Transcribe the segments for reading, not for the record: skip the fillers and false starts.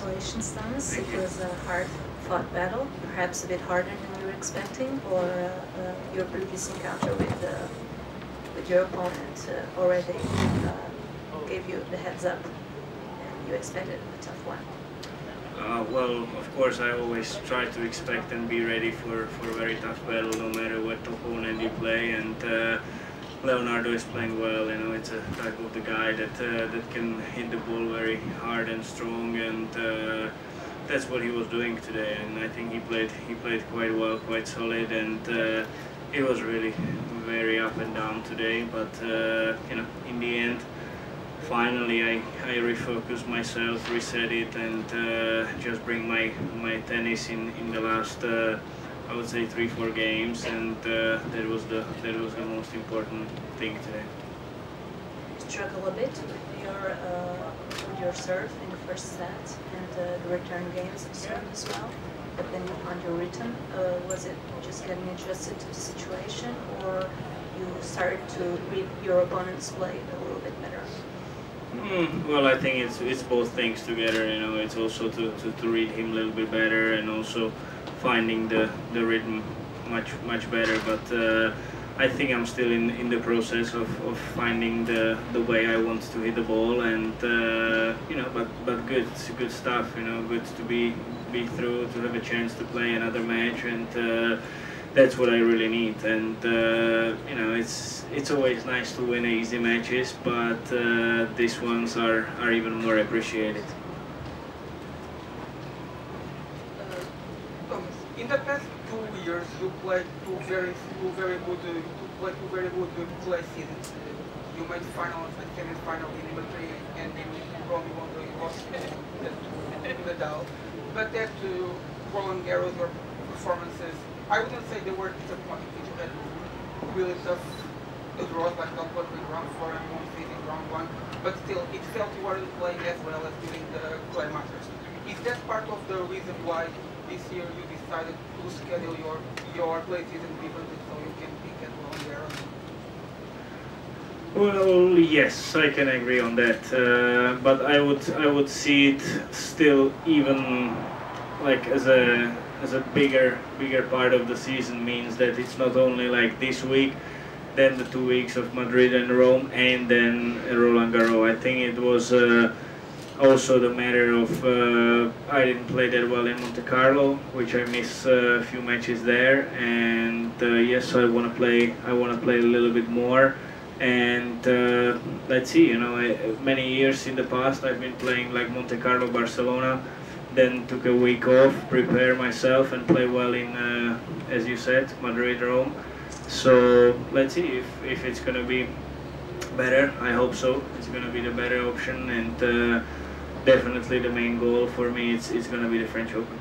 Congratulations, Thomas. It was a hard-fought battle, perhaps a bit harder than you were expecting, or your previous encounter with your opponent already gave you the heads up, and you expected a tough one. Well, of course, I always try to expect and be ready for a very tough battle, no matter what opponent you play. And Leonardo is playing well. You know, it's a type of the guy that can hit the ball very hard and strong, and that's what he was doing today. And I think he played quite well, quite solid, and it was really very up and down today. But you know, in the end, finally I refocused myself, reset it, and just bring my tennis in the last I would say 3-4 games, and that was the most important thing today. You struggle a bit with your serve in the first set and the return games of serve as well, but then you found your rhythm. Was it just getting adjusted to the situation, or you started to read your opponent's play a little bit better? Well, I think it's both things together. You know, it's also to read him a little bit better, and also finding the rhythm much better. But I think I'm still in the process of finding the way I want to hit the ball, and you know, but good stuff. You know, good to be through, to have a chance to play another match, and that's what I really need. And you know, it's always nice to win easy matches, but these ones are even more appreciated. Thomas, in the past 2 years, you played two very good play seasons. You made finals and semi-final in Madrid, and in Rome you won the Nadal. But that Roland Garros, your performances, I wouldn't say they were disappointing. You had really tough draws, like not in round 4 and one seed in round 1, but still it felt you weren't playing as well as during the Clay Masters. Is that part of the reason why this year you decided to schedule your play season differently so you can peak at Roland Garros? Well, yes, I can agree on that, but I would see it still even like as a bigger part of the season. Means that it's not only like this week, then the 2 weeks of Madrid and Rome, and then Roland Garros. I think it was also the matter of I didn't play that well in Monte Carlo, which I missed a few matches there, and yes, I want to play a little bit more. And let's see, you know, many years in the past I've been playing like Monte Carlo, Barcelona, then took a week off, prepare myself, and play well in, as you said, Madrid, Rome. So let's see if it's going to be better. I hope so. It's going to be the better option, and definitely the main goal for me it's going to be the French Open.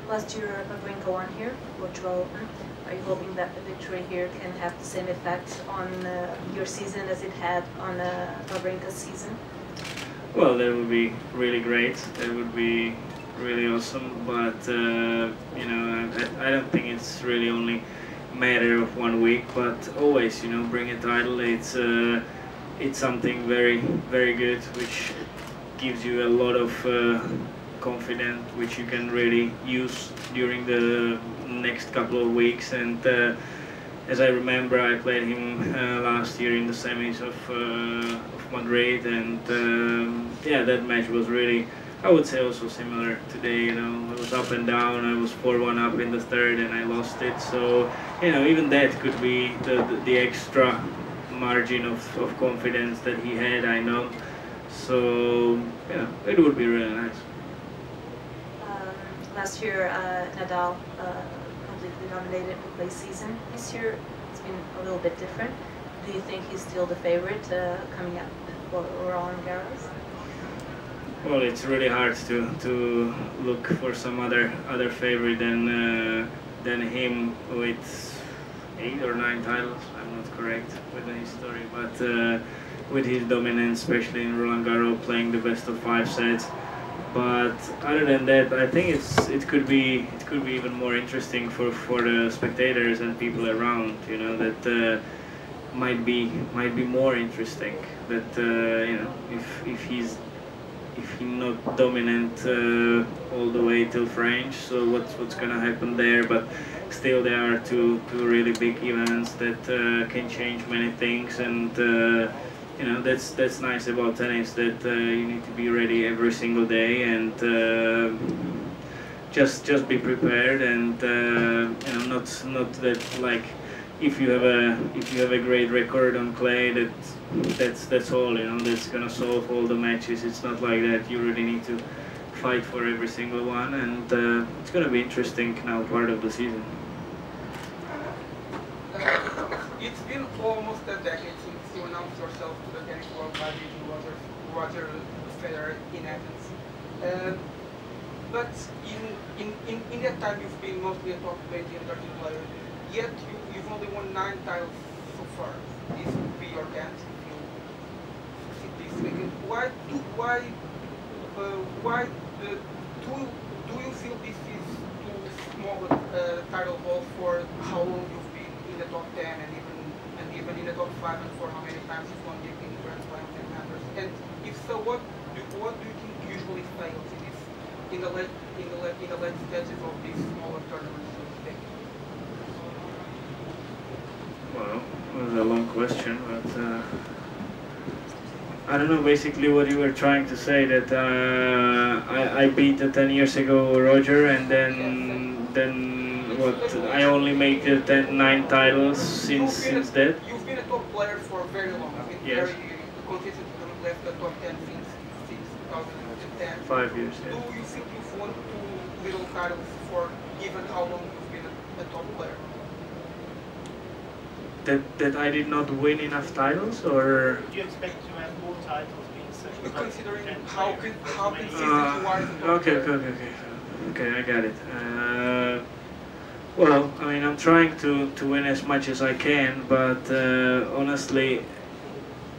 Last year, Wawrinka won here, Portugal Open. Are you hoping that the victory here can have the same effect on your season as it had on Wawrinka's season? Well, that would be really great. That would be really awesome. But you know, I don't think it's really only a matter of 1 week. But always, you know, bring a title. It's something very good, which gives you a lot of confidence, which you can really use during the next couple of weeks. And as I remember, I played him last year in the semis of Madrid, and yeah, that match was really, I would say, also similar today. You know, it was up and down. I was 4-1 up in the third, and I lost it. So you know, even that could be the extra margin of confidence that he had, I know. So yeah, it would be really nice. Last year, Nadal completely dominated the clay season. This year, it's been a little bit different. Do you think he's still the favorite coming up for Roland Garros? Well, it's really hard to look for some other favorite than him with 8 or 9 titles. I'm not correct with the history, but with his dominance, especially in Roland Garros, playing the best of 5 sets. But other than that, I think it could be even more interesting for the spectators and people around. You know, that might be more interesting. That you know, if he not dominant all the way till French, so what's gonna happen there? But still, there are two really big events that can change many things, and you know, that's nice about tennis, that you need to be ready every single day, and just be prepared, and you know, not that, like, if you have a great record on clay, that's all, you know, that's gonna solve all the matches. It's not like that. You really need to fight for every single one, and it's gonna be interesting now, part of the season. It's been almost a decade since you announced yourself to the tennis world by beating Roger Federer in Athens. But in that time, you've been mostly a top 20 and 30 player. Yet you've only won 9 titles so far. This would be your 10th if you succeed this weekend. Do you feel this is too small title goal for how long you've been in the top 10 and even in the top 5, and for how many times you've won the Grand Slams and Masters? And if so, what do you think usually fails in the late stages of these smaller tournaments? Well, that was a long question, but I don't know. Basically, what you were trying to say, that I beat 10 years ago Roger, and then what? I only make 9 titles since that. You've been a top player for very long. I mean, yes. Very consistently left the top 10 since 2010. 5 years. Yeah. Do you think you've won 2 little titles for given how long you've been a top player? That I did not win enough titles, or? Do you expect to have more titles being such a considering how consistent you are as a top player? Okay, I got it. Well, I mean, I'm trying to win as much as I can, but honestly,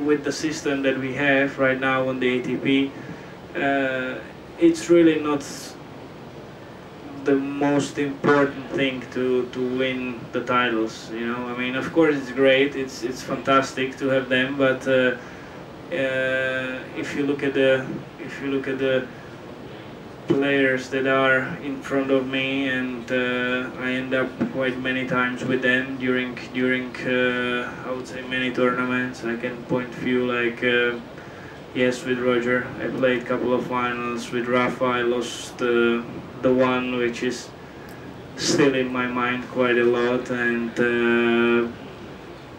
with the system that we have right now on the ATP, it's really not the most important thing to win the titles. You know, I mean, of course it's great, it's fantastic to have them, but if you look at the players that are in front of me, and I end up quite many times with them during I would say many tournaments. I can point few, like yes, with Roger I played a couple of finals. With Rafa I lost the one, which is still in my mind quite a lot, and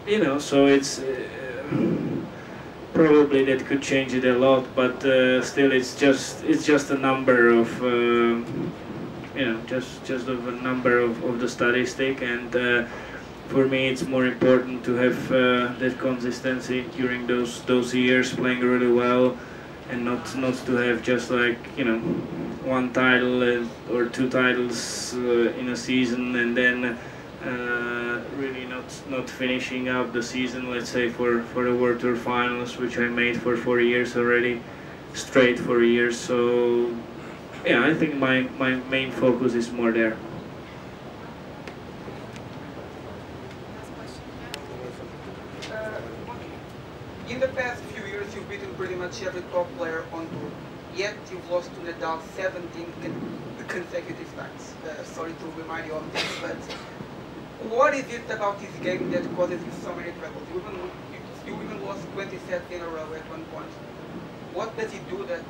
you know, so it's probably that could change it a lot, but still it's just a number of you know, just of a number of the statistic, and for me it's more important to have that consistency during those years, playing really well, and not to have just, like, you know, 1 title or 2 titles in a season, and then really not finishing up the season, let's say, for the World Tour Finals, which I made for 4 years already, straight 4 years. So yeah, I think my main focus is more there. In the past few years, you've beaten pretty much every top player on tour. Yet you've lost to Nadal 17 consecutive times. Sorry to remind you of this, but what is it about this game that causes you so many troubles? You even lost 20 sets in a row at one point. What does it do that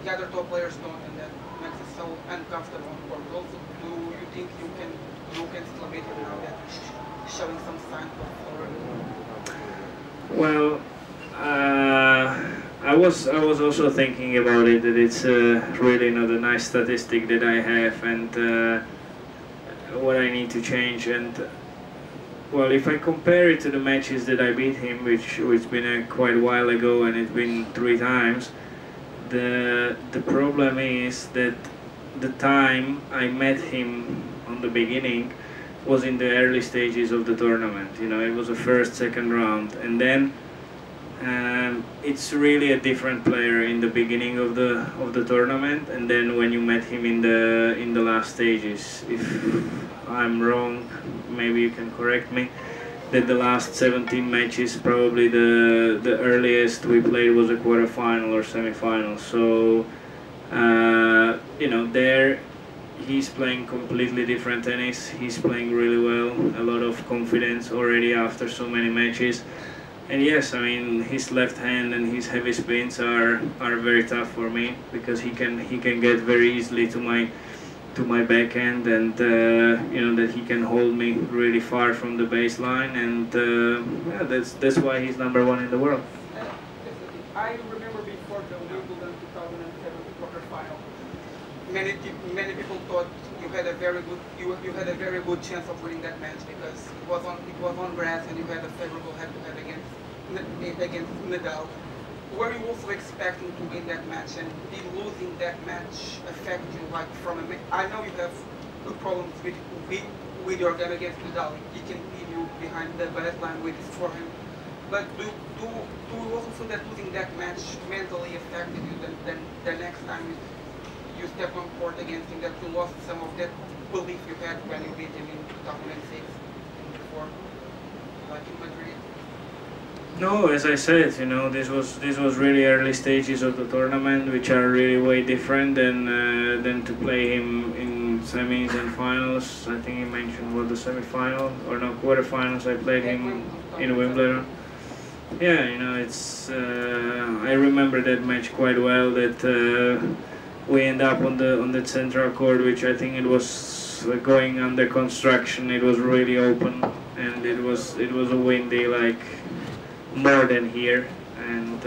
the other top players don't, and that makes it so uncomfortable on court? Also, do you think you can still beat him now that showing some signs of already? Well, I was also thinking about it, that it's really not a nice statistic that I have, and what I need to change. And well, if I compare it to the matches that I beat him, which been quite a while ago, and it's been 3 times, the problem is that the time I met him on the beginning was in the early stages of the tournament. You know, it was a first, second round, and then it's really a different player in the beginning of the tournament, and then when you met him in the last stages. If I'm wrong, maybe you can correct me, that the last 17 matches, probably the earliest we played was a quarterfinal or semi-final. So you know, there he's playing completely different tennis. He's playing really well, a lot of confidence already after so many matches. And yes, I mean, his left hand and his heavy spins are very tough for me, because he can get very easily to my backhand, and you know, that he can hold me really far from the baseline, and yeah, that's why he's #1 in the world. I remember before the Wimbledon 2007 quarterfinal, many people thought you had a very good chance of winning that match, because it was on grass and you had a favorable head-to-head against Nadal. Were you also expecting to win that match, and did losing that match affect you? Like I know you have good problems with your game against Nadal. He can leave you behind the baseline with his forehand. But do you also feel that losing that match mentally affected you? Then the next time you step on court against him, that you lost some of that belief you had when you beat him in 2006 and before, like in Madrid? No, as I said, you know, this was really early stages of the tournament, which are really way different than to play him in semis and finals. I think he mentioned the semi-final or no, quarterfinals. I played him in Wimbledon. Yeah, you know, it's I remember that match quite well. That we end up on the central court, which I think it was going under construction. It was really open, and it was a windy, like, more than here, and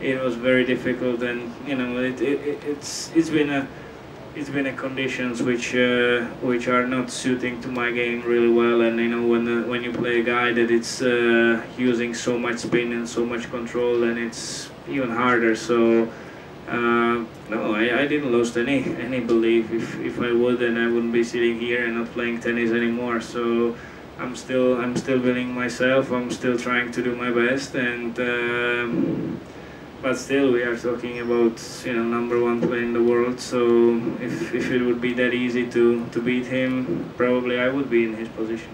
it was very difficult. And you know, it's been a conditions which are not suiting to my game really well. And you know, when you play a guy that it's using so much spin and so much control, then it's even harder. So no, I didn't lose any belief. If I would, then I wouldn't be sitting here and not playing tennis anymore. So I'm still winning myself. I'm still trying to do my best, and but still we are talking about, you know, #1 player in the world. So if it would be that easy to beat him, probably I would be in his position.